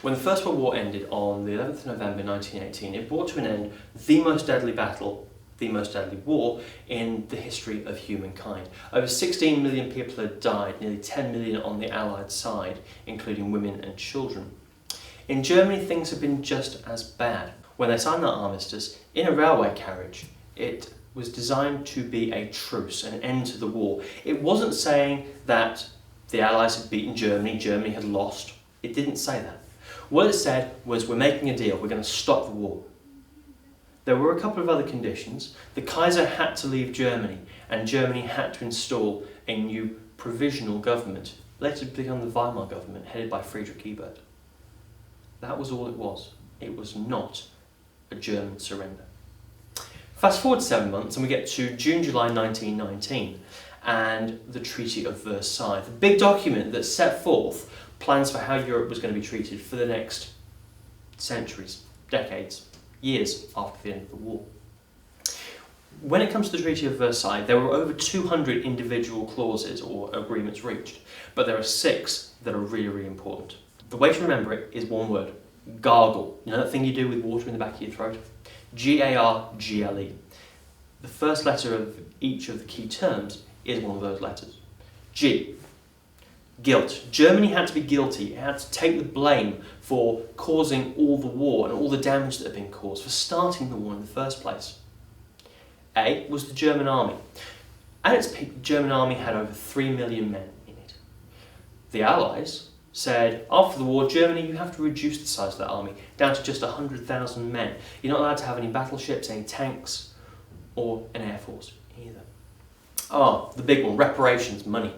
When the First World War ended on the 11th of November 1918, it brought to an end the most deadly battle, the most deadly war in the history of humankind. Over 16 million people had died, nearly 10 million on the Allied side, including women and children. In Germany, things have been just as bad. When they signed that armistice, in a railway carriage, it was designed to be a truce, an end to the war. It wasn't saying that the Allies had beaten Germany, Germany had lost. It didn't say that. What it said was, we're making a deal, we're going to stop the war. There were a couple of other conditions. The Kaiser had to leave Germany, and Germany had to install a new provisional government, later to become the Weimar government, headed by Friedrich Ebert. That was all it was. It was not a German surrender. Fast forward 7 months and we get to June-July 1919 and the Treaty of Versailles, the big document that set forth plans for how Europe was going to be treated for the next centuries, decades, years after the end of the war. When it comes to the Treaty of Versailles, there were over 200 individual clauses or agreements reached, but there are 6 that are really, really important. The way to remember it is one word: gargle. You know that thing you do with water in the back of your throat? G-A-R-G-L-E. The first letter of each of the key terms is one of those letters. G. Guilt. Germany had to be guilty. It had to take the blame for causing all the war and all the damage that had been caused, for starting the war in the first place. A was the German army. At its peak, the German army had over 3 million men in it. The Allies said, after the war, Germany, you have to reduce the size of that army down to just 100,000 men. You're not allowed to have any battleships, any tanks, or an air force either. The big one, reparations, money.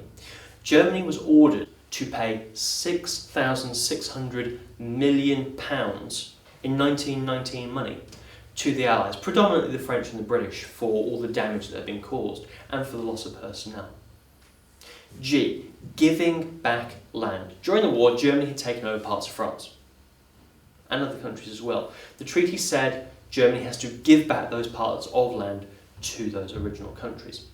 Germany was ordered to pay £6,600 million in 1919 money to the Allies, predominantly the French and the British, for all the damage that had been caused and for the loss of personnel. G. Giving back land. During the war, Germany had taken over parts of France and other countries as well. The treaty said Germany has to give back those parts of land to those original countries.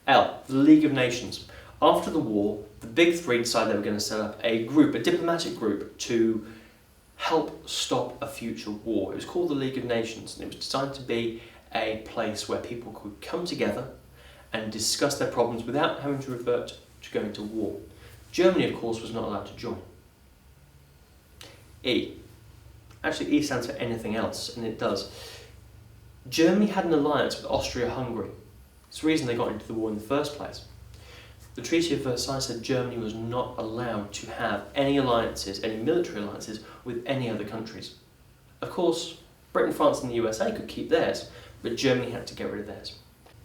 L. The League of Nations. After the war, the big 3 decided they were going to set up a group, a diplomatic group, to help stop a future war. It was called the League of Nations, and it was designed to be a place where people could come together and discuss their problems without having to revert to going to war. Germany, of course, was not allowed to join. E. Actually, E stands for anything else, and it does. Germany had an alliance with Austria-Hungary. It's the reason they got into the war in the first place. The Treaty of Versailles said Germany was not allowed to have any alliances, any military alliances, with any other countries. Of course, Britain, France and the USA could keep theirs, but Germany had to get rid of theirs.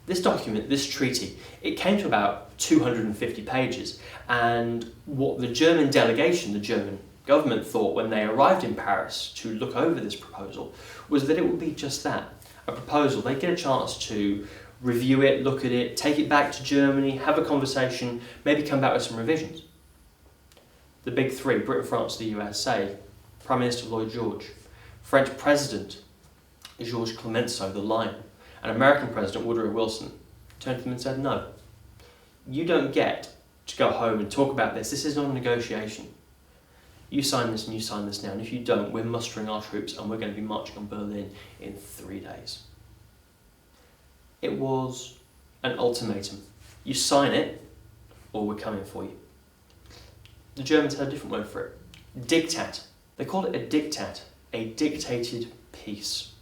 This document, this treaty, it came to about 250 pages, and what the German delegation, the German government, thought when they arrived in Paris to look over this proposal was that it would be just that, a proposal. They'd get a chance to review it, look at it, take it back to Germany, have a conversation, maybe come back with some revisions. The big 3, Britain, France, the USA, Prime Minister Lloyd George, French President Georges Clemenceau, the Lion, and American President Woodrow Wilson turned to them and said, no, you don't get to go home and talk about this. This is not a negotiation. You sign this and you sign this now, and if you don't, we're mustering our troops and we're going to be marching on Berlin in 3 days. It was an ultimatum. You sign it, or we're coming for you. The Germans had a different word for it. Diktat. They called it a diktat, a dictated peace.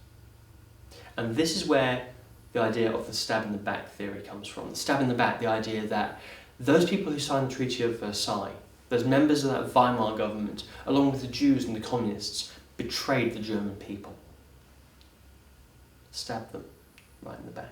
And this is where the idea of the stab in the back theory comes from. The stab in the back, the idea that those people who signed the Treaty of Versailles, those members of that Weimar government, along with the Jews and the communists, betrayed the German people. Stabbed them right in the back.